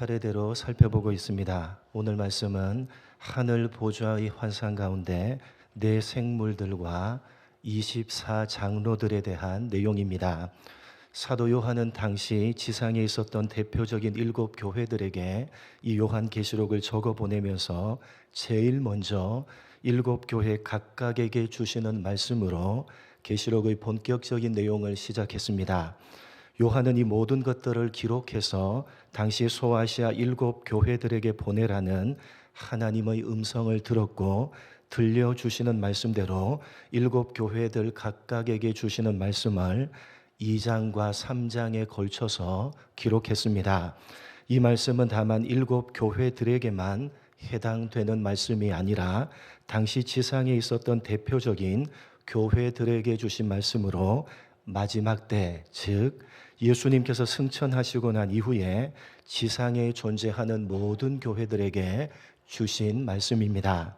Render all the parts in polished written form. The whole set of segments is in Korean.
차례대로 살펴보고 있습니다. 오늘 말씀은 하늘 보좌의 환상 가운데 네 생물들과 24장로들에 대한 내용입니다. 사도 요한은 당시 지상에 있었던 대표적인 7교회들에게 이 요한계시록을 적어 보내면서 제일 먼저 7교회 각각에게 주시는 말씀으로 계시록의 본격적인 내용을 시작했습니다. 요한은 이 모든 것들을 기록해서 당시 소아시아 7교회들에게 보내라는 하나님의 음성을 들었고, 들려주시는 말씀대로 7교회들 각각에게 주시는 말씀을 2장과 3장에 걸쳐서 기록했습니다. 이 말씀은 다만 7교회들에게만 해당되는 말씀이 아니라 당시 지상에 있었던 대표적인 교회들에게 주신 말씀으로 마지막 때, 즉 예수님께서 승천하시고 난 이후에 지상에 존재하는 모든 교회들에게 주신 말씀입니다.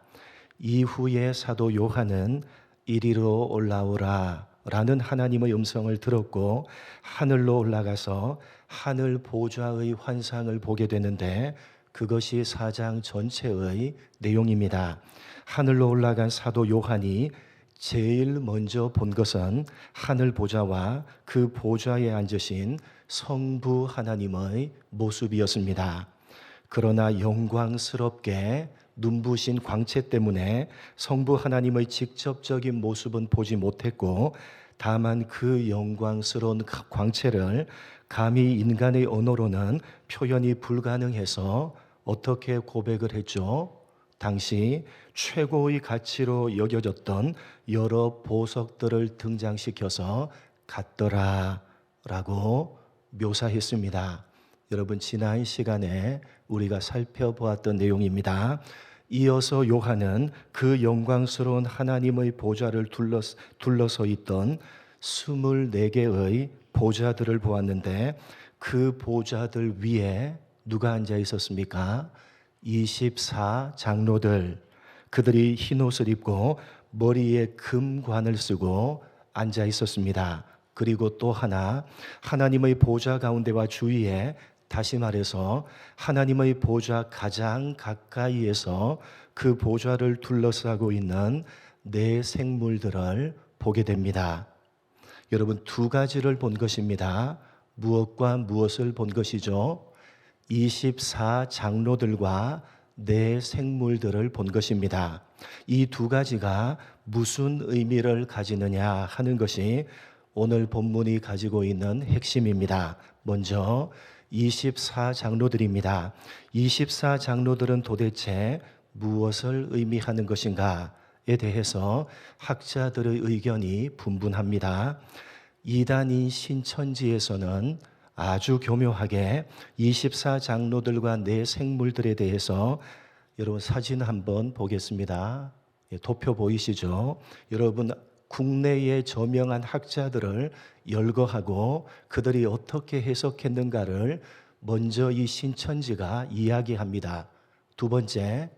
이후에 사도 요한은 이리로 올라오라 라는 하나님의 음성을 들었고, 하늘로 올라가서 하늘 보좌의 환상을 보게 되는데, 그것이 4장 전체의 내용입니다. 하늘로 올라간 사도 요한이 제일 먼저 본 것은 하늘 보좌와 그 보좌에 앉으신 성부 하나님의 모습이었습니다. 그러나 영광스럽게 눈부신 광채 때문에 성부 하나님의 직접적인 모습은 보지 못했고, 다만 그 영광스러운 광채를 감히 인간의 언어로는 표현이 불가능해서 어떻게 고백을 했죠? 당시 최고의 가치로 여겨졌던 여러 보석들을 등장시켜서 갖더라 라고 묘사했습니다. 여러분, 지난 시간에 우리가 살펴보았던 내용입니다. 이어서 요한은 그 영광스러운 하나님의 보좌를 둘러서 있던 24개의 보좌들을 보았는데, 그 보좌들 위에 누가 앉아 있었습니까? 24장로들, 그들이 흰 옷을 입고 머리에 금관을 쓰고 앉아 있었습니다. 그리고 또 하나, 하나님의 보좌 가운데와 주위에, 다시 말해서 하나님의 보좌 가장 가까이에서 그 보좌를 둘러싸고 있는 네 생물들을 보게 됩니다. 여러분, 두 가지를 본 것입니다. 무엇과 무엇을 본 것이죠? 24장로들과 네 생물들을 본 것입니다. 이 두 가지가 무슨 의미를 가지느냐 하는 것이 오늘 본문이 가지고 있는 핵심입니다. 먼저 24장로들입니다. 24장로들은 도대체 무엇을 의미하는 것인가에 대해서 학자들의 의견이 분분합니다. 이단인 신천지에서는 아주 교묘하게 24장로들과 네 생물들에 대해서, 여러분 사진 한번 보겠습니다. 도표 보이시죠? 여러분, 국내의 저명한 학자들을 열거하고 그들이 어떻게 해석했는가를 먼저 이 신천지가 이야기합니다. 두 번째,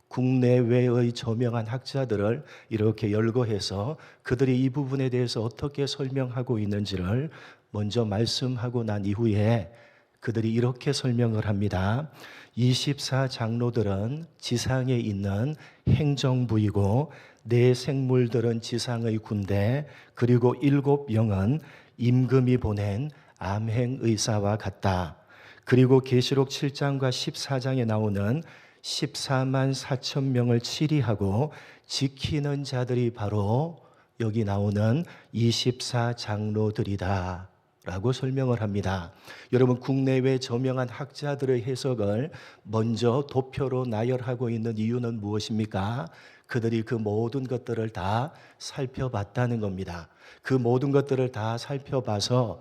국내외의 저명한 학자들을 이렇게 열거해서 그들이 이 부분에 대해서 어떻게 설명하고 있는지를 먼저 말씀하고 난 이후에 그들이 이렇게 설명을 합니다. 24장로들은 지상에 있는 행정부이고, 네 생물들은 지상의 군대, 그리고 7영은 임금이 보낸 암행의사와 같다. 그리고 계시록 7장과 14장에 나오는 14만 4천 명을 치리하고 지키는 자들이 바로 여기 나오는 24장로들이다 라고 설명을 합니다. 여러분, 국내외 저명한 학자들의 해석을 먼저 도표로 나열하고 있는 이유는 무엇입니까? 그들이 그 모든 것들을 다 살펴봤다는 겁니다. 그 모든 것들을 다 살펴봐서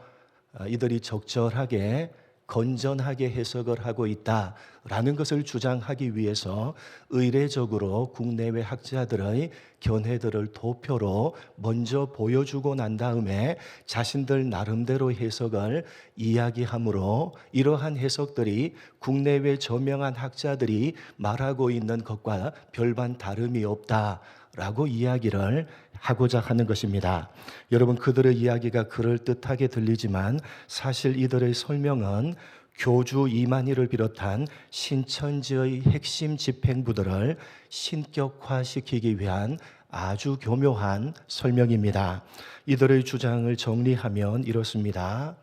이들이 적절하게 건전하게 해석을 하고 있다라는 것을 주장하기 위해서 의례적으로 국내외 학자들의 견해들을 도표로 먼저 보여주고 난 다음에 자신들 나름대로 해석을 이야기하므로, 이러한 해석들이 국내외 저명한 학자들이 말하고 있는 것과 별반 다름이 없다라고 이야기를 하고자 하는 것입니다. 여러분, 그들의 이야기가 그럴듯하게 들리지만 사실 이들의 설명은 교주 이만희를 비롯한 신천지의 핵심 집행부들을 신격화시키기 위한 아주 교묘한 설명입니다. 이들의 주장을 정리하면 이렇습니다.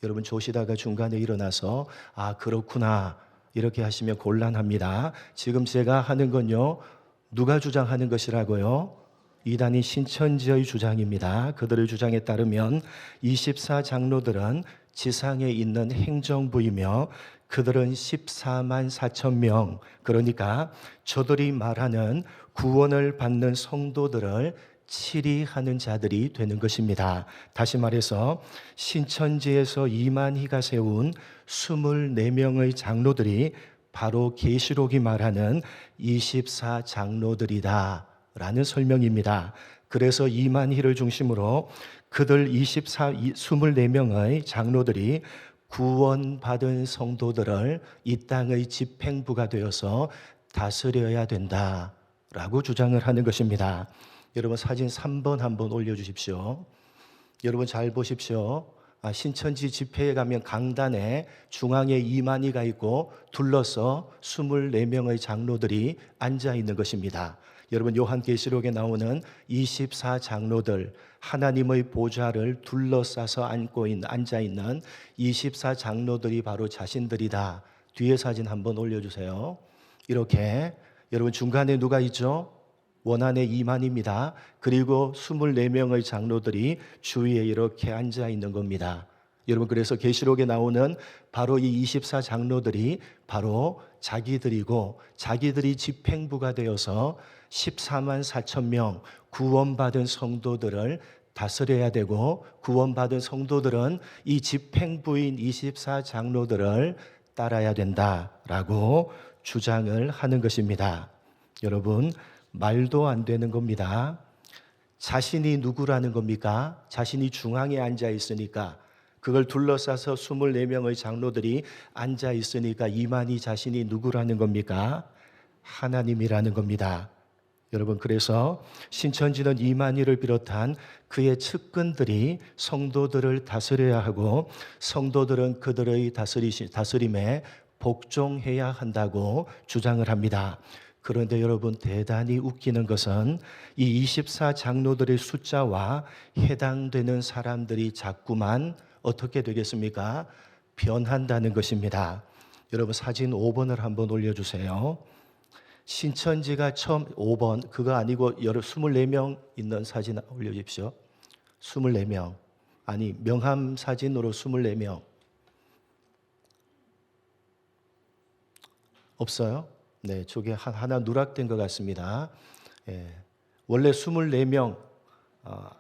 여러분 조시다가 중간에 일어나서 그렇구나 이렇게 하시면 곤란합니다. 지금 제가 하는 건요, 누가 주장하는 것이라고요? 이단인 신천지의 주장입니다. 그들의 주장에 따르면 24장로들은 지상에 있는 행정부이며 그들은 14만 4천 명, 그러니까 저들이 말하는 구원을 받는 성도들을 치리하는 자들이 되는 것입니다. 다시 말해서 신천지에서 이만희가 세운 24명의 장로들이 바로 계시록이 말하는 24장로들이다 라는 설명입니다. 그래서 이만희를 중심으로 그들 24명의 장로들이 구원받은 성도들을 이 땅의 집행부가 되어서 다스려야 된다라고 주장을 하는 것입니다. 여러분 사진 3번 한번 올려주십시오. 여러분 잘 보십시오. 신천지 집회에 가면 강단에 중앙에 이만희가 있고 둘러서 24명의 장로들이 앉아 있는 것입니다. 여러분 요한계시록에 나오는 24장로들, 하나님의 보좌를 둘러싸서 앉아 있는 24장로들이 바로 자신들이다. 뒤에 사진 한번 올려주세요. 이렇게 여러분 중간에 누가 있죠? 원안에 이만희입니다. 그리고 24명의 장로들이 주위에 이렇게 앉아 있는 겁니다. 여러분 그래서 계시록에 나오는 바로 이 24장로들이 바로 자기들이고 자기들이 집행부가 되어서 14만 4천 명 구원받은 성도들을 다스려야 되고 구원받은 성도들은 이 집행부인 24장로들을 따라야 된다라고 주장을 하는 것입니다. 여러분 말도 안 되는 겁니다. 자신이 누구라는 겁니까? 자신이 중앙에 앉아 있으니까 그걸 둘러싸서 24명의 장로들이 앉아 있으니까 이만희 자신이 누구라는 겁니까? 하나님이라는 겁니다. 여러분 그래서 신천지는 이만희를 비롯한 그의 측근들이 성도들을 다스려야 하고 성도들은 그들의 다스림에 복종해야 한다고 주장을 합니다. 그런데 여러분 대단히 웃기는 것은 이 24장로들의 숫자와 해당되는 사람들이 자꾸만 어떻게 되겠습니까? 변한다는 것입니다. 여러분 사진 5번을 한번 올려주세요. 신천지가 처음 5번 그거 아니고 24명 있는 사진 올려주십시오. 24명 아니 명함 사진으로 24명 없어요? 네, 저게 하나 누락된 것 같습니다. 원래 24명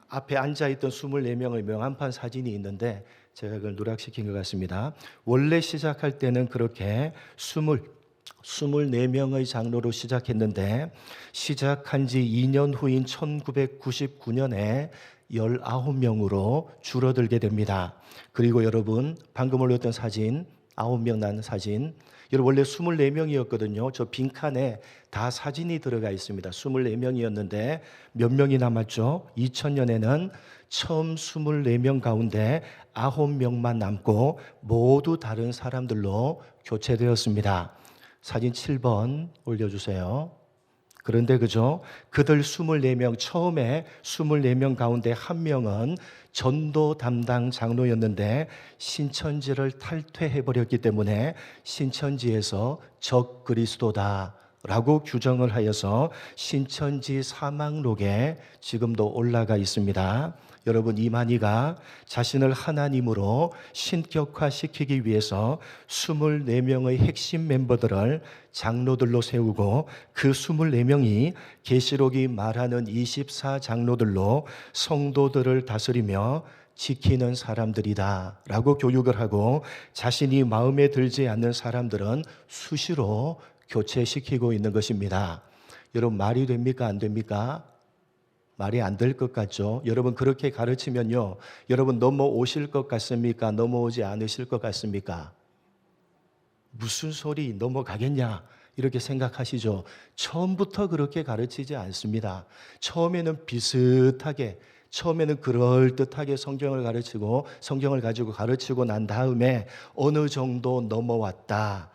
앞에 앉아있던 24명의 명함판 사진이 있는데 제가 그걸 누락시킨 것 같습니다. 원래 시작할 때는 그렇게 24명의 장로로 시작했는데 시작한 지 2년 후인 1999년에 19명으로 줄어들게 됩니다. 그리고 여러분 방금 올렸던 사진 9명 난 사진 여러분 원래 24명이었거든요. 저 빈칸에 다 사진이 들어가 있습니다. 24명이었는데 몇 명이 남았죠? 2000년에는 처음 24명 가운데 9명만 남고 모두 다른 사람들로 교체되었습니다. 사진 7번 올려주세요. 그런데 그죠? 그들 24명 처음에 24명 가운데 한 명은 전도 담당 장로였는데 신천지를 탈퇴해버렸기 때문에 신천지에서 적그리스도다라고 규정을 하여서 신천지 사망록에 지금도 올라가 있습니다. 여러분 이만희가 자신을 하나님으로 신격화시키기 위해서 24명의 핵심 멤버들을 장로들로 세우고 그 24명이 계시록이 말하는 24장로들로 성도들을 다스리며 지키는 사람들이다 라고 교육을 하고 자신이 마음에 들지 않는 사람들은 수시로 교체시키고 있는 것입니다. 여러분 말이 됩니까? 안 됩니까? 말이 안 될 것 같죠? 여러분 그렇게 가르치면요 여러분 넘어오실 것 같습니까? 넘어오지 않으실 것 같습니까? 무슨 소리 넘어가겠냐 이렇게 생각하시죠? 처음부터 그렇게 가르치지 않습니다. 처음에는 비슷하게 처음에는 그럴듯하게 성경을 가르치고 성경을 가지고 가르치고 난 다음에 어느 정도 넘어왔다.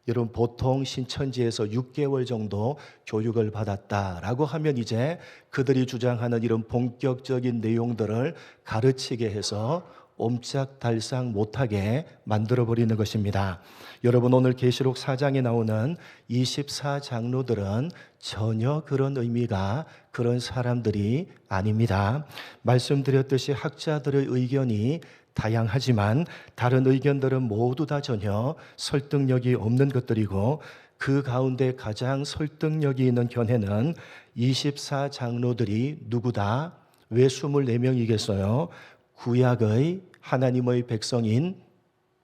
여러분 보통 신천지에서 6개월 정도 교육을 받았다라고 하면 이제 그들이 주장하는 이런 본격적인 내용들을 가르치게 해서 옴짝달싹 못하게 만들어버리는 것입니다. 여러분 오늘 계시록 4장에 나오는 24장로들은 전혀 그런 의미가 그런 사람들이 아닙니다. 말씀드렸듯이 학자들의 의견이 다양하지만 다른 의견들은 모두 다 전혀 설득력이 없는 것들이고 그 가운데 가장 설득력이 있는 견해는 24장로들이 누구다? 왜 24명이겠어요? 구약의 하나님의 백성인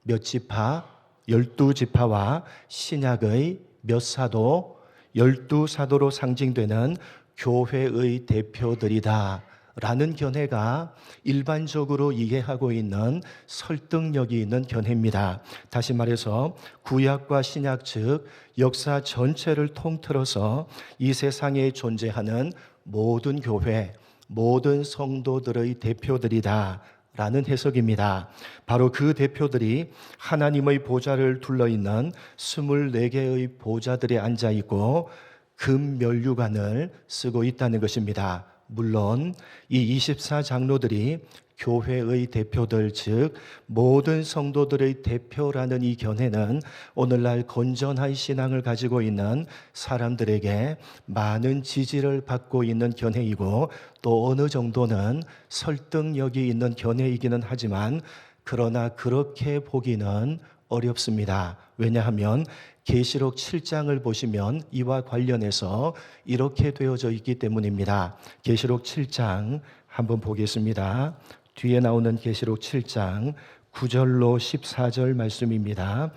몇 지파? 12지파와 신약의 몇 사도? 12사도로 상징되는 교회의 대표들이다 라는 견해가 일반적으로 이해하고 있는 설득력이 있는 견해입니다. 다시 말해서 구약과 신약 즉 역사 전체를 통틀어서 이 세상에 존재하는 모든 교회, 모든 성도들의 대표들이다 라는 해석입니다. 바로 그 대표들이 하나님의 보좌를 둘러있는 24개의 보좌들에 앉아있고 금면류관을 쓰고 있다는 것입니다. 물론 이 24장로들이 교회의 대표들 즉 모든 성도들의 대표라는 이 견해는 오늘날 건전한 신앙을 가지고 있는 사람들에게 많은 지지를 받고 있는 견해이고 또 어느 정도는 설득력이 있는 견해이기는 하지만 그러나 그렇게 보기는 어렵습니다. 왜냐하면 계시록 7장을 보시면 이와 관련해서 이렇게 되어져 있기 때문입니다. 계시록 7장 한번 보겠습니다. 뒤에 나오는 계시록 7장 9절로 14절 말씀입니다.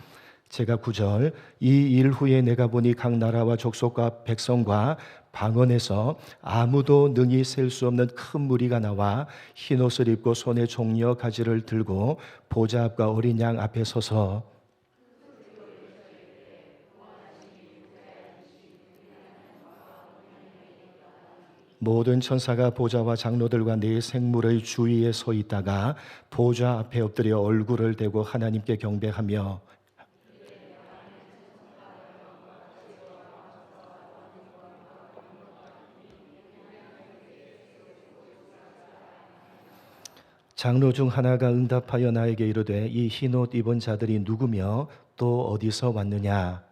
제가 9절 이 일 후에 내가 보니 각 나라와 족속과 백성과 방언에서 아무도 능히 셀 수 없는 큰 무리가 나와 흰옷을 입고 손에 종려 가지를 들고 보좌 앞과 어린 양 앞에 서서 모든 천사가 보좌와 장로들과 네 생물의 주위에 서 있다가 보좌 앞에 엎드려 얼굴을 대고 하나님께 경배하며 장로 중 하나가 응답하여 나에게 이르되 이 흰옷 입은 자들이 누구며 또 어디서 왔느냐.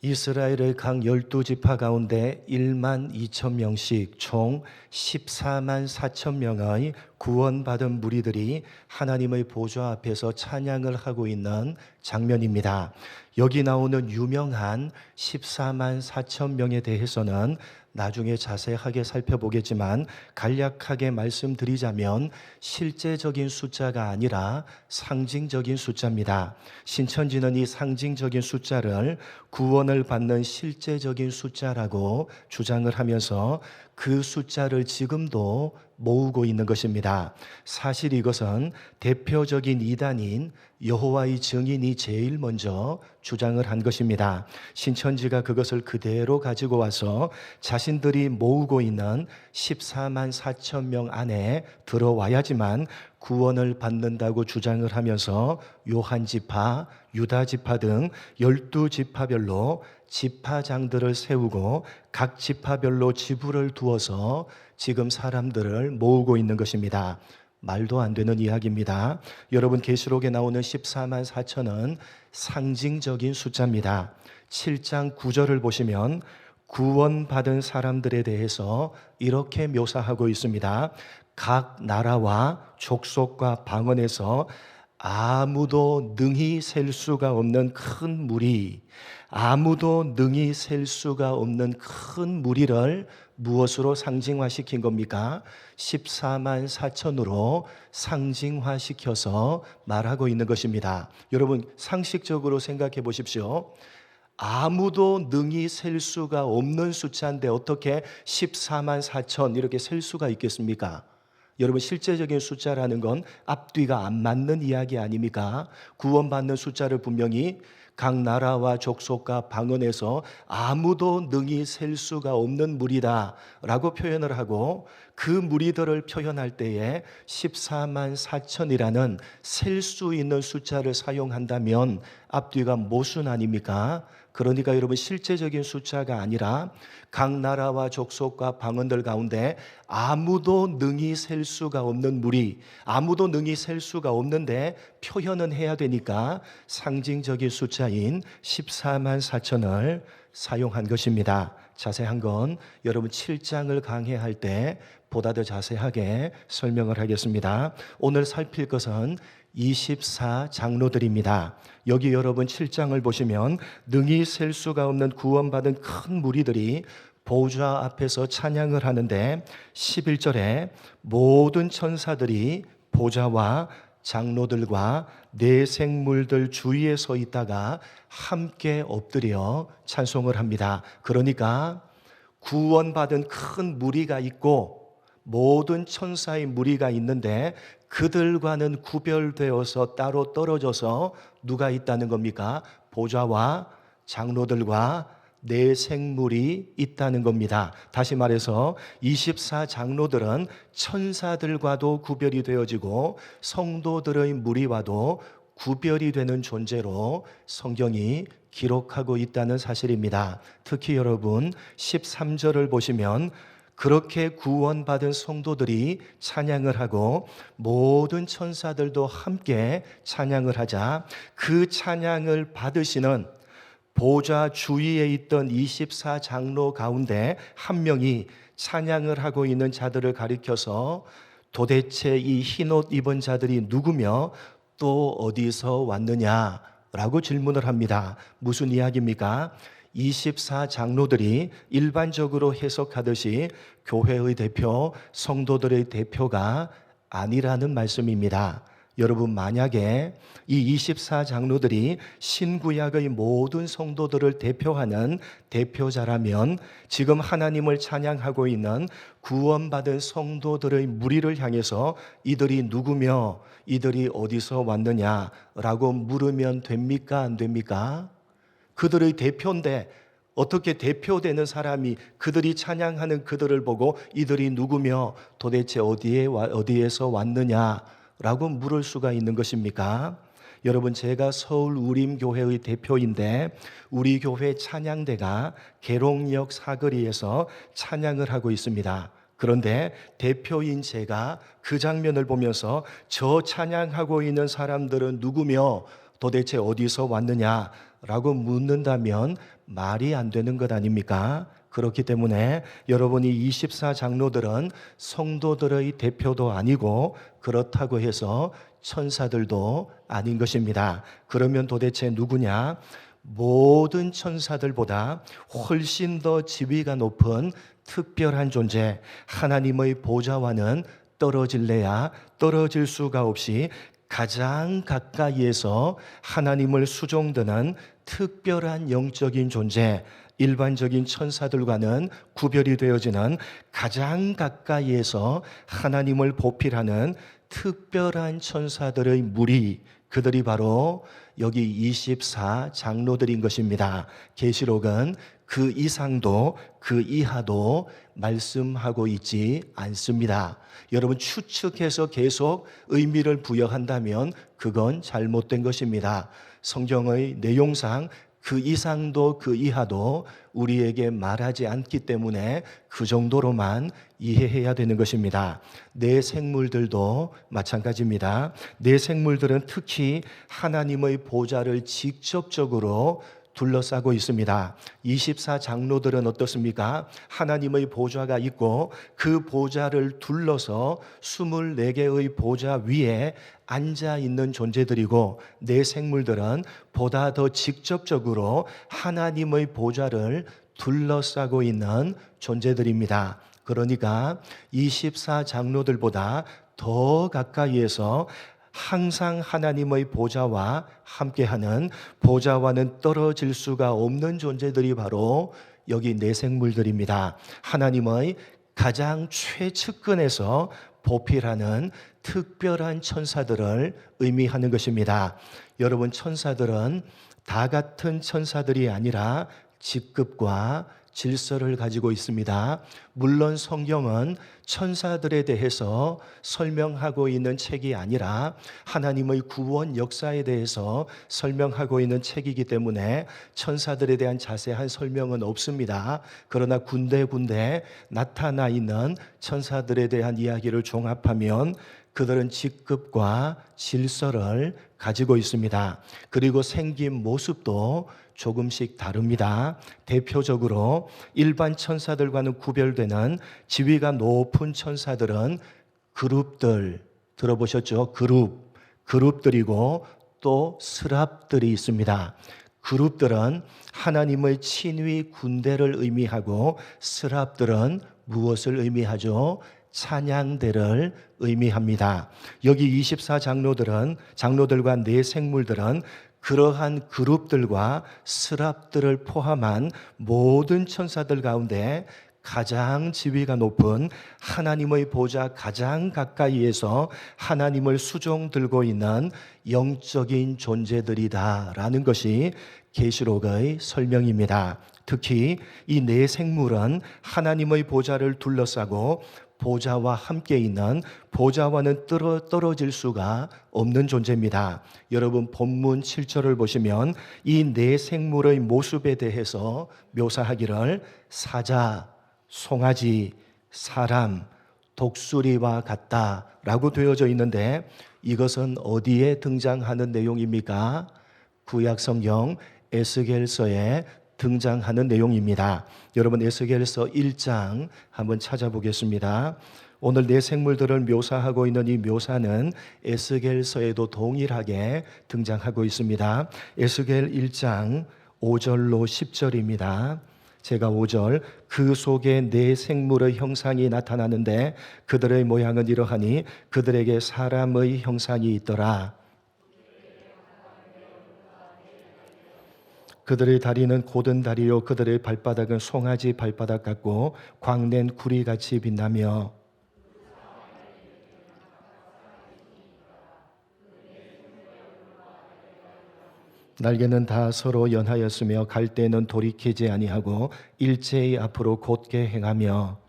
이스라엘의 각 12지파 가운데 1만 2천 명씩 총 14만 4천 명의 구원받은 무리들이 하나님의 보좌 앞에서 찬양을 하고 있는 장면입니다. 여기 나오는 유명한 14만 4천 명에 대해서는 나중에 자세하게 살펴보겠지만 간략하게 말씀드리자면 실제적인 숫자가 아니라 상징적인 숫자입니다. 신천지는 이 상징적인 숫자를 구원을 받는 실제적인 숫자라고 주장을 하면서 그 숫자를 지금도 모으고 있는 것입니다. 사실 이것은 대표적인 이단인 여호와의 증인이 제일 먼저 주장을 한 것입니다. 신천지가 그것을 그대로 가지고 와서 자신들이 모으고 있는 14만 4천 명 안에 들어와야지만 구원을 받는다고 주장을 하면서 요한지파, 유다지파 등 12지파별로 지파장들을 세우고 각 지파별로 지부를 두어서 지금 사람들을 모으고 있는 것입니다. 말도 안 되는 이야기입니다. 여러분 계시록에 나오는 14만 4천은 상징적인 숫자입니다. 7장 9절을 보시면 구원받은 사람들에 대해서 이렇게 묘사하고 있습니다. 각 나라와 족속과 방언에서 아무도 능히 셀 수가 없는 큰 무리, 아무도 능히 셀 수가 없는 큰 무리를 무엇으로 상징화시킨 겁니까? 14만 4천으로 상징화시켜서 말하고 있는 것입니다. 여러분 상식적으로 생각해 보십시오. 아무도 능히 셀 수가 없는 숫자인데 어떻게 14만 4천 이렇게 셀 수가 있겠습니까? 여러분, 실제적인 숫자라는 건 앞뒤가 안 맞는 이야기 아닙니까? 구원받는 숫자를 분명히 각 나라와 족속과 방언에서 아무도 능히 셀 수가 없는 무리다 라고 표현을 하고, 그 무리들을 표현할 때에 14만 4천이라는 셀 수 있는 숫자를 사용한다면 앞뒤가 모순 아닙니까? 그러니까 여러분, 실제적인 숫자가 아니라 각 나라와 족속과 방언들 가운데 아무도 능히 셀 수가 없는 무리, 아무도 능히 셀 수가 없는데 표현은 해야 되니까 상징적인 숫자인 14만 4천을 사용한 것입니다. 자세한 건 여러분 7장을 강해할 때 보다 더 자세하게 설명을 하겠습니다. 오늘 살필 것은 24장로들입니다. 여기 여러분 7장을 보시면 능히 셀 수가 없는 구원받은 큰 무리들이 보좌 앞에서 찬양을 하는데, 11절에 모든 천사들이 보좌와 장로들과 네 생물들 주위에 서 있다가 함께 엎드려 찬송을 합니다. 그러니까 구원받은 큰 무리가 있고 모든 천사의 무리가 있는데 그들과는 구별되어서 따로 떨어져서 누가 있다는 겁니까? 보좌와 장로들과 네 생물이 있다는 겁니다. 다시 말해서 24장로들은 천사들과도 구별이 되어지고 성도들의 무리와도 구별이 되는 존재로 성경이 기록하고 있다는 사실입니다. 특히 여러분 13절을 보시면 그렇게 구원받은 성도들이 찬양을 하고 모든 천사들도 함께 찬양을 하자 그 찬양을 받으시는 보좌 주위에 있던 24장로 가운데 한 명이 찬양을 하고 있는 자들을 가리켜서 도대체 이 흰옷 입은 자들이 누구며 또 어디서 왔느냐라고 질문을 합니다. 무슨 이야기입니까? 24장로들이 일반적으로 해석하듯이 교회의 대표, 성도들의 대표가 아니라는 말씀입니다. 여러분, 만약에 이 24장로들이 신구약의 모든 성도들을 대표하는 대표자라면 지금 하나님을 찬양하고 있는 구원받은 성도들의 무리를 향해서 이들이 누구며 이들이 어디서 왔느냐라고 물으면 됩니까? 안 됩니까? 그들의 대표인데 어떻게 대표되는 사람이 그들이 찬양하는 그들을 보고 이들이 누구며 도대체 어디에서 왔느냐라고 물을 수가 있는 것입니까? 여러분, 제가 서울 우림교회의 대표인데 우리 교회 찬양대가 계롱역 사거리에서 찬양을 하고 있습니다. 그런데 대표인 제가 그 장면을 보면서 저 찬양하고 있는 사람들은 누구며 도대체 어디서 왔느냐라고 묻는다면 말이 안 되는 것 아닙니까? 그렇기 때문에 여러분이 24장로들은 성도들의 대표도 아니고 그렇다고 해서 천사들도 아닌 것입니다. 그러면 도대체 누구냐? 모든 천사들보다 훨씬 더 지위가 높은 특별한 존재, 하나님의 보좌와는 떨어질래야 떨어질 수가 없이 가장 가까이에서 하나님을 수종드는 특별한 영적인 존재, 일반적인 천사들과는 구별이 되어지는 가장 가까이에서 하나님을 보필하는 특별한 천사들의 무리, 그들이 바로 여기 24장로들인 것입니다. 계시록은 그 이상도 그 이하도 말씀하고 있지 않습니다. 여러분, 추측해서 계속 의미를 부여한다면 그건 잘못된 것입니다. 성경의 내용상 그 이상도 그 이하도 우리에게 말하지 않기 때문에 그 정도로만 이해해야 되는 것입니다. 내 생물들도 마찬가지입니다. 내 생물들은 특히 하나님의 보좌를 직접적으로 둘러싸고 있습니다. 24장로들은 어떻습니까? 하나님의 보좌가 있고 그 보좌를 둘러서 24개의 보좌 위에 앉아 있는 존재들이고, 내 생물들은 보다 더 직접적으로 하나님의 보좌를 둘러싸고 있는 존재들입니다. 그러니까 24장로들보다 더 가까이에서 항상 하나님의 보좌와 함께하는, 보좌와는 떨어질 수가 없는 존재들이 바로 여기 내 생물들입니다. 하나님의 가장 최측근에서 보필하는 특별한 천사들을 의미하는 것입니다. 여러분, 천사들은 다 같은 천사들이 아니라 직급과 질서를 가지고 있습니다. 물론 성경은 천사들에 대해서 설명하고 있는 책이 아니라 하나님의 구원 역사에 대해서 설명하고 있는 책이기 때문에 천사들에 대한 자세한 설명은 없습니다. 그러나 군데군데 나타나 있는 천사들에 대한 이야기를 종합하면 그들은 직급과 질서를 가지고 있습니다. 그리고 생긴 모습도 조금씩 다릅니다. 대표적으로 일반 천사들과는 구별되는 지위가 높은 천사들은 그룹들, 들어보셨죠? 그룹들이고 또 스랍들이 있습니다. 그룹들은 하나님의 친위 군대를 의미하고 스랍들은 무엇을 의미하죠? 찬양대를 의미합니다. 여기 24장로들과 네 생물들은 그러한 그룹들과 스랍들을 포함한 모든 천사들 가운데 가장 지위가 높은 하나님의 보좌 가장 가까이에서 하나님을 수종 들고 있는 영적인 존재들이다라는 것이 계시록의 설명입니다. 특히 이 네 생물은 하나님의 보좌를 둘러싸고 보좌와 함께 있는, 보좌와는 떨어질 수가 없는 존재입니다. 여러분, 본문 7절을 보시면 이 네 생물의 모습에 대해서 묘사하기를 사자, 송아지, 사람, 독수리와 같다라고 되어져 있는데 이것은 어디에 등장하는 내용입니까? 구약성경 에스겔서에 등장하는 내용입니다. 여러분, 에스겔서 1장 한번 찾아보겠습니다. 오늘 네 생물들을 묘사하고 있는 이 묘사는 에스겔서에도 동일하게 등장하고 있습니다. 에스겔 1장 5절로 10절입니다. 제가 5절, 그 속에 네 생물의 형상이 나타나는데 그들의 모양은 이러하니 그들에게 사람의 형상이 있더라. 그들의 다리는 곧은 다리요 그들의 발바닥은 송아지 발바닥 같고 광낸 구리같이 빛나며 날개는 다 서로 연하였으며 갈 때는 돌이키지 아니하고 일제히 앞으로 곧게 행하며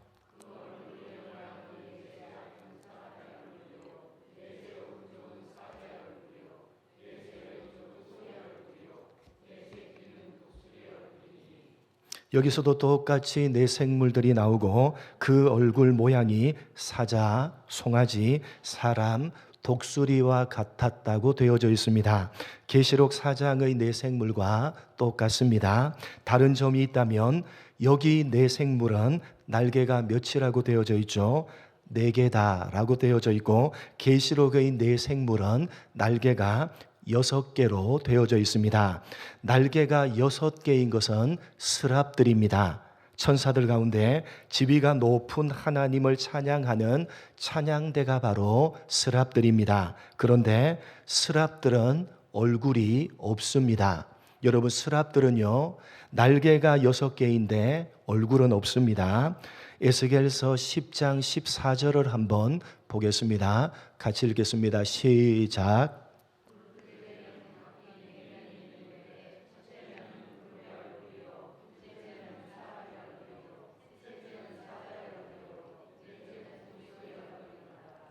여기서도 똑같이 네 생물들이 나오고 그 얼굴 모양이 사자, 송아지, 사람, 독수리와 같았다고 되어져 있습니다. 계시록 4장의 네 생물과 똑같습니다. 다른 점이 있다면 여기 네 생물은 날개가 몇이라고 되어져 있죠? 4개다라고 되어져 있고 계시록의 네 생물은 날개가 6개로 되어져 있습니다. 날개가 6개인 것은 스랍들입니다. 천사들 가운데 지위가 높은 하나님을 찬양하는 찬양대가 바로 스랍들입니다. 그런데 스랍들은 얼굴이 없습니다. 여러분, 스랍들은요, 날개가 6개인데 얼굴은 없습니다. 에스겔서 10장 14절을 한번 보겠습니다. 같이 읽겠습니다. 시작.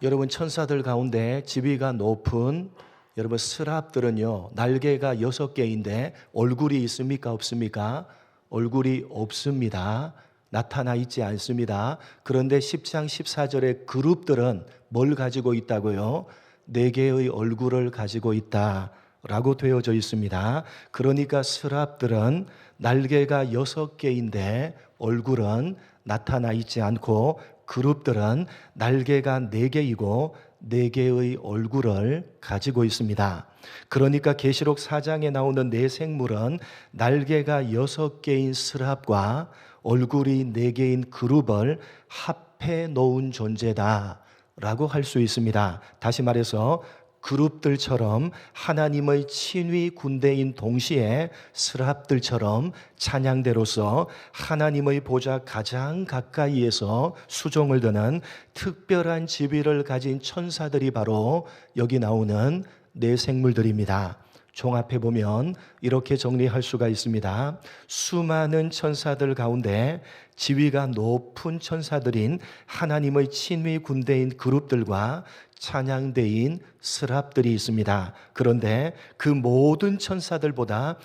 여러분, 천사들 가운데 지위가 높은 여러분 스랍들은요, 날개가 6개인데 얼굴이 있습니까? 없습니까? 얼굴이 없습니다. 나타나 있지 않습니다. 그런데 10장 14절의 그룹들은 뭘 가지고 있다고요? 4개의 얼굴을 가지고 있다라고 되어져 있습니다. 그러니까 스랍들은 날개가 6개인데 얼굴은 나타나 있지 않고 그룹들은 날개가 4개이고 4개의 얼굴을 가지고 있습니다. 그러니까 계시록 4장에 나오는 네 생물은 날개가 6개인 스랍과 얼굴이 4개인 그룹을 합해 놓은 존재다라고 할 수 있습니다. 다시 말해서 그룹들처럼 하나님의 친위 군대인 동시에 스랍들처럼 찬양대로서 하나님의 보좌 가장 가까이에서 수종을 드는 특별한 지위를 가진 천사들이 바로 여기 나오는 네 생물들입니다. 종합해 보면 이렇게 정리할 수가 있습니다. 수많은 천사들 가운데 지위가 높은 천사들인 하나님의 친위 군대인 그룹들과 찬양대인 스랍들이 있습니다. 그런데 그 모든 천사들보다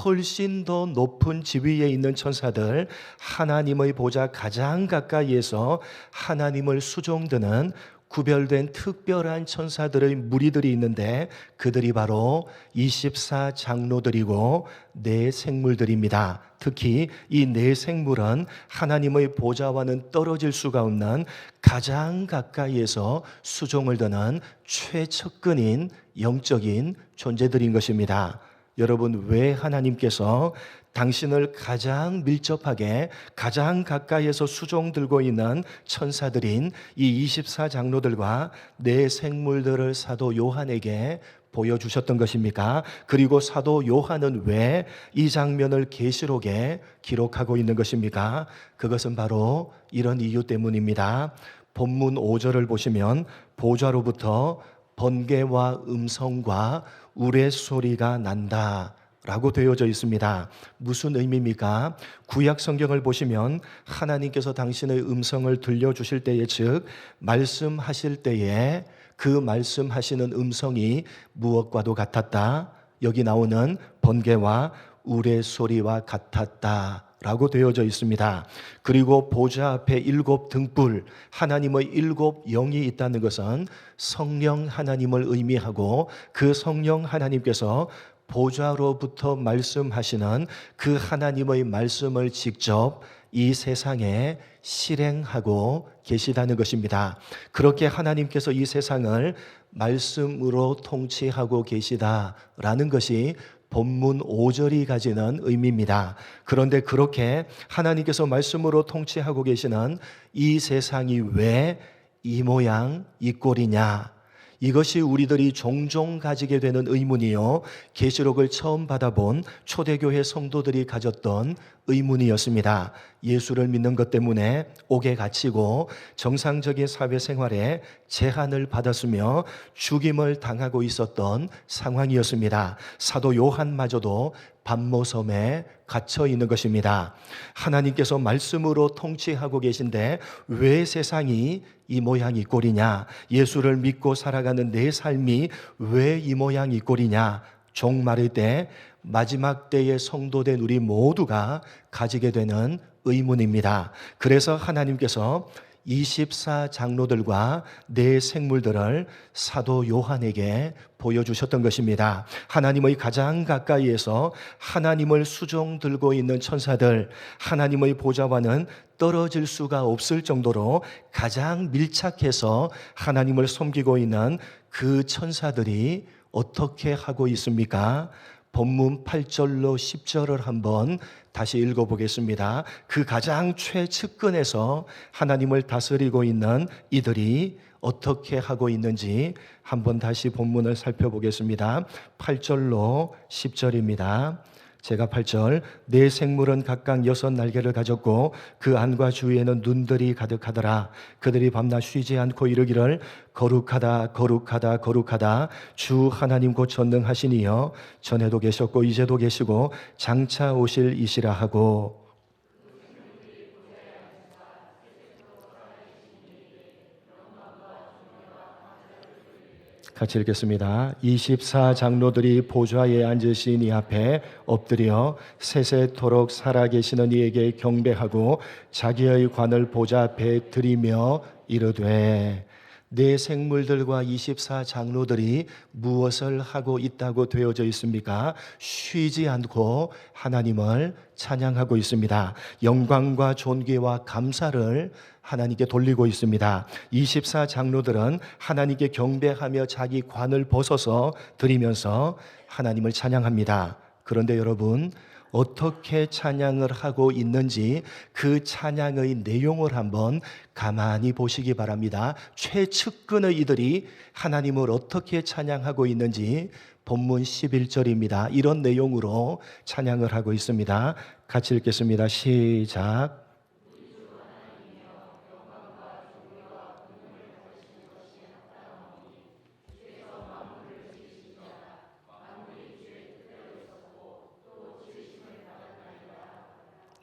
훨씬 더 높은 지위에 있는 천사들, 하나님의 보좌 가장 가까이에서 하나님을 수종드는 구별된 특별한 천사들의 무리들이 있는데 그들이 바로 24장로들이고 네 생물들입니다. 특히 이 네 생물은 하나님의 보좌와는 떨어질 수가 없는 가장 가까이에서 수종을 드는 최측근인 영적인 존재들인 것입니다. 여러분, 왜 하나님께서 당신을 가장 밀접하게 가장 가까이에서 수종 들고 있는 천사들인 이 24장로들과 네 생물들을 사도 요한에게 보여주셨던 것입니까? 그리고 사도 요한은 왜 이 장면을 계시록에 기록하고 있는 것입니까? 그것은 바로 이런 이유 때문입니다. 본문 5절을 보시면 보좌로부터 번개와 음성과 우레소리가 난다 라고 되어져 있습니다. 무슨 의미입니까? 구약 성경을 보시면 하나님께서 당신의 음성을 들려주실 때에, 즉 말씀하실 때에 그 말씀하시는 음성이 무엇과도 같았다. 여기 나오는 번개와 우레소리와 같았다 라고 되어져 있습니다. 그리고 보좌 앞에 7 등불, 하나님의 7 영이 있다는 것은 성령 하나님을 의미하고 그 성령 하나님께서 보좌로부터 말씀하시는 그 하나님의 말씀을 직접 이 세상에 실행하고 계시다는 것입니다. 그렇게 하나님께서 이 세상을 말씀으로 통치하고 계시다라는 것이 본문 5절이 가지는 의미입니다. 그런데 그렇게 하나님께서 말씀으로 통치하고 계시는 이 세상이 왜 이 모양 이 꼴이냐? 이것이 우리들이 종종 가지게 되는 의문이요, 계시록을 처음 받아본 초대교회 성도들이 가졌던 의문이었습니다. 예수를 믿는 것 때문에 옥에 갇히고 정상적인 사회생활에 제한을 받았으며 죽임을 당하고 있었던 상황이었습니다. 사도 요한마저도 반모섬에 갇혀 있는 것입니다. 하나님께서 말씀으로 통치하고 계신데 왜 세상이 이 모양 이 꼴이냐? 예수를 믿고 살아가는 내 삶이 왜 이 모양 이 꼴이냐? 종말의 때, 마지막 때의 성도된 우리 모두가 가지게 되는 의문입니다. 그래서 하나님께서 24장로들과 네 생물들을 사도 요한에게 보여주셨던 것입니다. 하나님의 가장 가까이에서 하나님을 수종 들고 있는 천사들, 하나님의 보좌와는 떨어질 수가 없을 정도로 가장 밀착해서 하나님을 섬기고 있는 그 천사들이 어떻게 하고 있습니까? 본문 8절로 10절을 한번 다시 읽어보겠습니다. 그 가장 최측근에서 하나님을 다스리고 있는 이들이 어떻게 하고 있는지 한번 다시 본문을 살펴보겠습니다. 8절로 10절입니다. 제가 8절, 네 생물은 각각 6 날개를 가졌고 그 안과 주위에는 눈들이 가득하더라. 그들이 밤낮 쉬지 않고 이르기를 거룩하다 거룩하다 거룩하다 주 하나님 곧 전능하신 이여, 전에도 계셨고 이제도 계시고 장차 오실 이시라 하고. 같이 읽겠습니다. 24장로들이 보좌에 앉으신 이 앞에 엎드려 세세토록 살아계시는 이에게 경배하고 자기의 관을 보좌 앞에 드리며 이르되. 네 생물들과 24장로들이 무엇을 하고 있다고 되어져 있습니까? 쉬지 않고 하나님을 찬양하고 있습니다. 영광과 존귀와 감사를 하나님께 돌리고 있습니다. 24장로들은 하나님께 경배하며 자기 관을 벗어서 드리면서 하나님을 찬양합니다. 그런데 여러분, 어떻게 찬양을 하고 있는지 그 찬양의 내용을 한번 가만히 보시기 바랍니다. 최측근의 이들이 하나님을 어떻게 찬양하고 있는지 본문 11절입니다. 이런 내용으로 찬양을 하고 있습니다. 같이 읽겠습니다. 시작.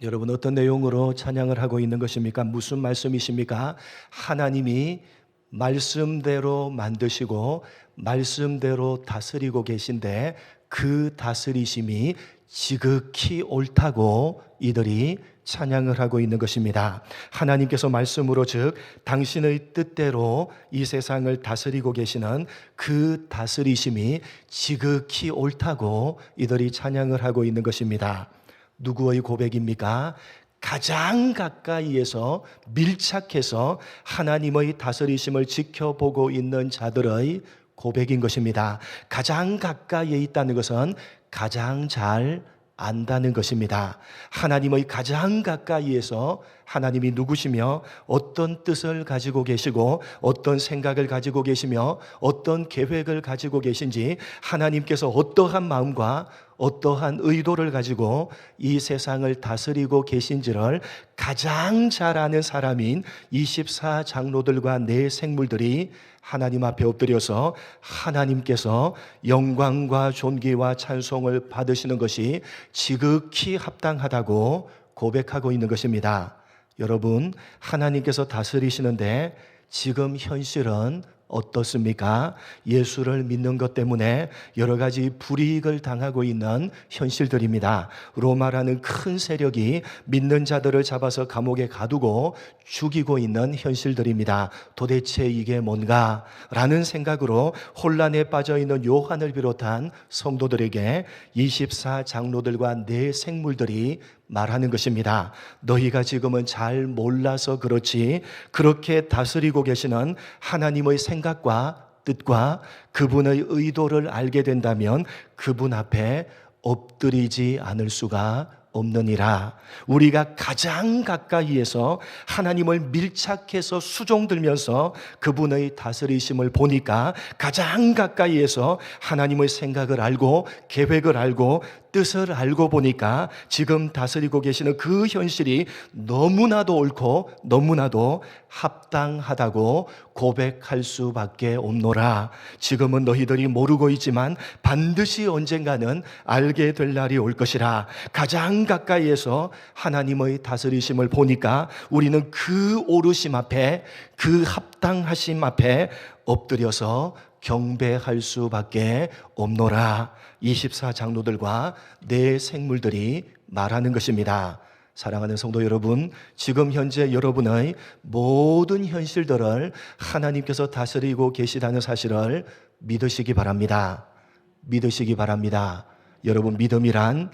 여러분, 어떤 내용으로 찬양을 하고 있는 것입니까? 무슨 말씀이십니까? 하나님이 말씀대로 만드시고 말씀대로 다스리고 계신데 그 다스리심이 지극히 옳다고 이들이 찬양을 하고 있는 것입니다. 하나님께서 말씀으로, 즉 당신의 뜻대로 이 세상을 다스리고 계시는 그 다스리심이 지극히 옳다고 이들이 찬양을 하고 있는 것입니다. 누구의 고백입니까? 가장 가까이에서 밀착해서 하나님의 다스리심을 지켜보고 있는 자들의 고백인 것입니다. 가장 가까이에 있다는 것은 가장 잘 안다는 것입니다. 하나님의 가장 가까이에서 하나님이 누구시며 어떤 뜻을 가지고 계시고 어떤 생각을 가지고 계시며 어떤 계획을 가지고 계신지, 하나님께서 어떠한 마음과 어떠한 의도를 가지고 이 세상을 다스리고 계신지를 가장 잘 아는 사람인 24장로들과 네 생물들이 하나님 앞에 엎드려서 하나님께서 영광과 존귀와 찬송을 받으시는 것이 지극히 합당하다고 고백하고 있는 것입니다. 여러분, 하나님께서 다스리시는데 지금 현실은 어떻습니까? 예수를 믿는 것 때문에 여러 가지 불이익을 당하고 있는 현실들입니다. 로마라는 큰 세력이 믿는 자들을 잡아서 감옥에 가두고 죽이고 있는 현실들입니다. 도대체 이게 뭔가? 라는 생각으로 혼란에 빠져 있는 요한을 비롯한 성도들에게 24장로들과 네 생물들이 말하는 것입니다. 너희가 지금은 잘 몰라서 그렇지, 그렇게 다스리고 계시는 하나님의 생각과 뜻과 그분의 의도를 알게 된다면 그분 앞에 엎드리지 않을 수가 없느니라. 우리가 가장 가까이에서 하나님을 밀착해서 수종들면서 그분의 다스리심을 보니까, 가장 가까이에서 하나님의 생각을 알고 계획을 알고 뜻을 알고 보니까 지금 다스리고 계시는 그 현실이 너무나도 옳고 너무나도 합당하다고 고백할 수밖에 없노라. 지금은 너희들이 모르고 있지만 반드시 언젠가는 알게 될 날이 올 것이라. 가장 가까이에서 하나님의 다스리심을 보니까 우리는 그 오르심 앞에, 그 합당하심 앞에 엎드려서 경배할 수밖에 없노라. 24장로들과 네 생물들이 말하는 것입니다. 사랑하는 성도 여러분, 지금 현재 여러분의 모든 현실들을 하나님께서 다스리고 계시다는 사실을 믿으시기 바랍니다. 믿으시기 바랍니다. 여러분, 믿음이란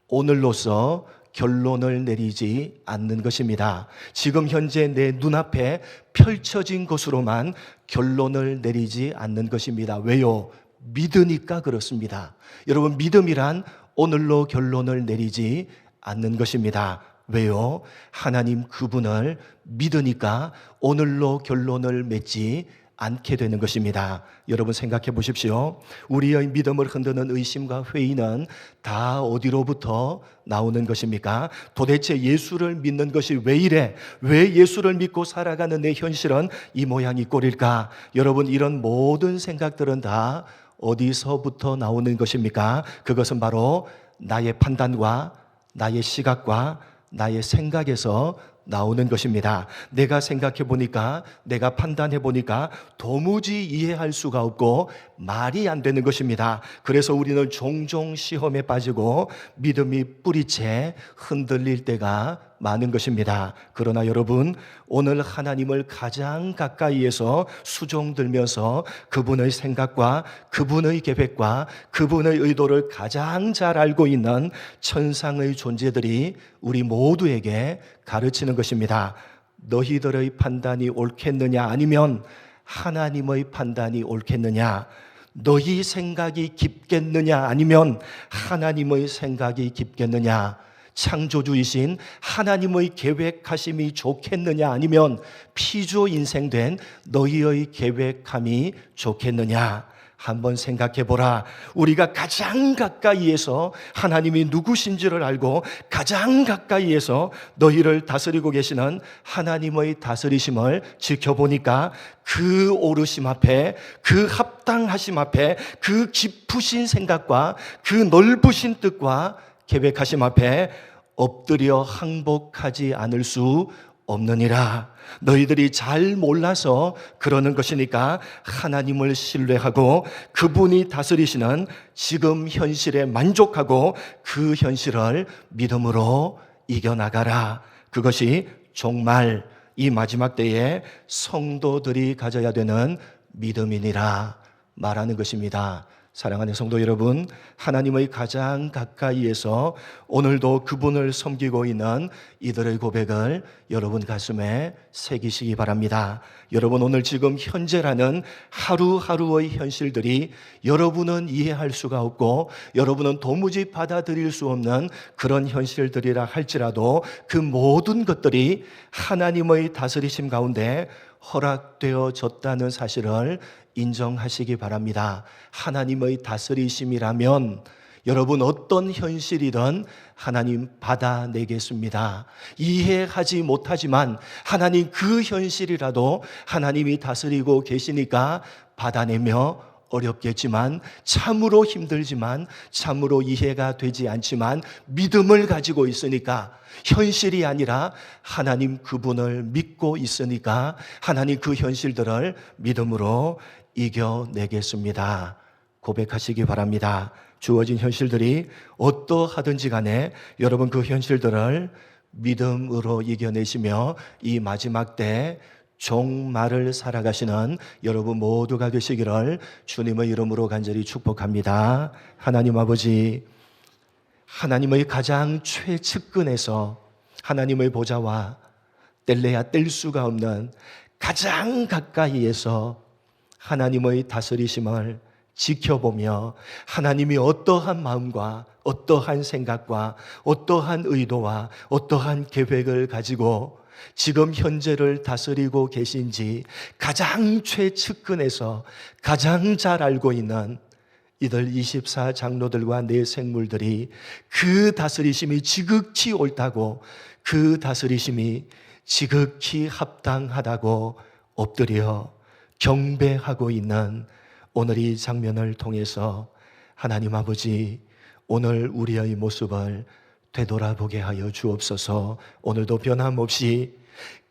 오늘로서 결론을 내리지 않는 것입니다. 지금 현재 내 눈앞에 펼쳐진 것으로만 결론을 내리지 않는 것입니다. 왜요? 믿으니까 그렇습니다. 여러분, 믿음이란 오늘로 결론을 내리지 않는 것입니다. 왜요? 하나님 그분을 믿으니까 오늘로 결론을 맺지 않게 되는 것입니다. 여러분, 생각해 보십시오. 우리의 믿음을 흔드는 의심과 회의는 다 어디로부터 나오는 것입니까? 도대체 예수를 믿는 것이 왜 이래? 왜 예수를 믿고 살아가는 내 현실은 이 모양 이 꼴일까? 여러분, 이런 모든 생각들은 다 어디서부터 나오는 것입니까? 그것은 바로 나의 판단과 나의 시각과 나의 생각에서 나오는 것입니다. 내가 생각해 보니까, 내가 판단해 보니까 도무지 이해할 수가 없고 말이 안 되는 것입니다. 그래서 우리는 종종 시험에 빠지고 믿음이 뿌리채 흔들릴 때가 많은 것입니다. 그러나 여러분, 오늘 하나님을 가장 가까이에서 수종들면서 그분의 생각과 그분의 계획과 그분의 의도를 가장 잘 알고 있는 천상의 존재들이 우리 모두에게 가르치는 것입니다. 너희들의 판단이 옳겠느냐, 아니면 하나님의 판단이 옳겠느냐? 너희 생각이 깊겠느냐 아니면 하나님의 생각이 깊겠느냐, 창조주이신 하나님의 계획하심이 좋겠느냐 아니면 피조 인생된 너희의 계획함이 좋겠느냐. 한번 생각해 보라. 우리가 가장 가까이에서 하나님이 누구신지를 알고 가장 가까이에서 너희를 다스리고 계시는 하나님의 다스리심을 지켜보니까 그 오르심 앞에, 그 합당하심 앞에, 그 깊으신 생각과 그 넓으신 뜻과 계획하심 앞에 엎드려 항복하지 않을 수 없느니라. 너희들이 잘 몰라서 그러는 것이니까 하나님을 신뢰하고 그분이 다스리시는 지금 현실에 만족하고 그 현실을 믿음으로 이겨나가라. 그것이 정말 이 마지막 때에 성도들이 가져야 되는 믿음이니라 말하는 것입니다. 사랑하는 성도 여러분, 하나님의 가장 가까이에서 오늘도 그분을 섬기고 있는 이들의 고백을 여러분 가슴에 새기시기 바랍니다. 여러분, 오늘 지금 현재라는 하루하루의 현실들이 여러분은 이해할 수가 없고 여러분은 도무지 받아들일 수 없는 그런 현실들이라 할지라도 그 모든 것들이 하나님의 다스리심 가운데 허락되어졌다는 사실을 인정하시기 바랍니다. 하나님의 다스리심이라면 여러분 어떤 현실이든 하나님 받아내겠습니다. 이해하지 못하지만 하나님 그 현실이라도 하나님이 다스리고 계시니까 받아내며 어렵겠지만 참으로 힘들지만 참으로 이해가 되지 않지만 믿음을 가지고 있으니까 현실이 아니라 하나님 그분을 믿고 있으니까 하나님 그 현실들을 믿음으로 이겨내겠습니다. 고백하시기 바랍니다. 주어진 현실들이 어떠하든지 간에 여러분 그 현실들을 믿음으로 이겨내시며 이 마지막 때 종말을 살아가시는 여러분 모두가 되시기를 주님의 이름으로 간절히 축복합니다. 하나님 아버지, 하나님의 가장 최측근에서 하나님의 보좌와 뗄래야 뗄 수가 없는 가장 가까이에서 하나님의 다스리심을 지켜보며 하나님이 어떠한 마음과 어떠한 생각과 어떠한 의도와 어떠한 계획을 가지고 지금 현재를 다스리고 계신지 가장 최측근에서 가장 잘 알고 있는 이들 24 장로들과 내 생물들이 그 다스리심이 지극히 옳다고, 그 다스리심이 지극히 합당하다고 엎드려 경배하고 있는 오늘 이 장면을 통해서 하나님 아버지, 오늘 우리의 모습을 되돌아보게 하여 주옵소서. 오늘도 변함없이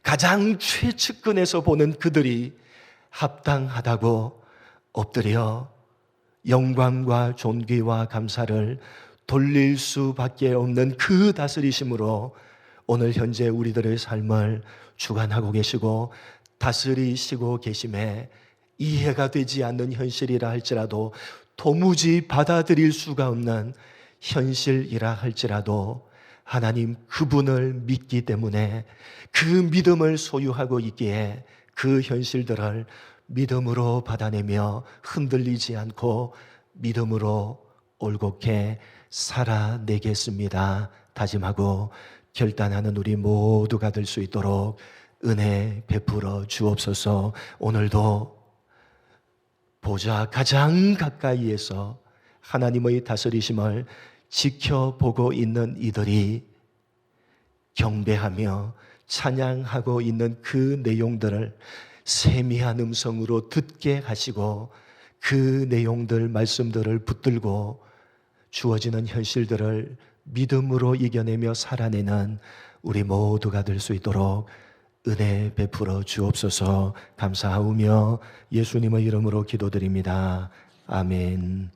가장 최측근에서 보는 그들이 합당하다고 엎드려 영광과 존귀와 감사를 돌릴 수밖에 없는 그 다스리심으로 오늘 현재 우리들의 삶을 주관하고 계시고 다스리시고 계심에 이해가 되지 않는 현실이라 할지라도 도무지 받아들일 수가 없는 현실이라 할지라도 하나님 그분을 믿기 때문에 그 믿음을 소유하고 있기에 그 현실들을 믿음으로 받아내며 흔들리지 않고 믿음으로 올곧게 살아내겠습니다 다짐하고 결단하는 우리 모두가 될 수 있도록 은혜 베풀어 주옵소서. 오늘도 보좌 가장 가까이에서 하나님의 다스리심을 지켜보고 있는 이들이 경배하며 찬양하고 있는 그 내용들을 세미한 음성으로 듣게 하시고 그 내용들, 말씀들을 붙들고 주어지는 현실들을 믿음으로 이겨내며 살아내는 우리 모두가 될 수 있도록 은혜 베풀어 주옵소서. 감사하오며 예수님의 이름으로 기도드립니다. 아멘.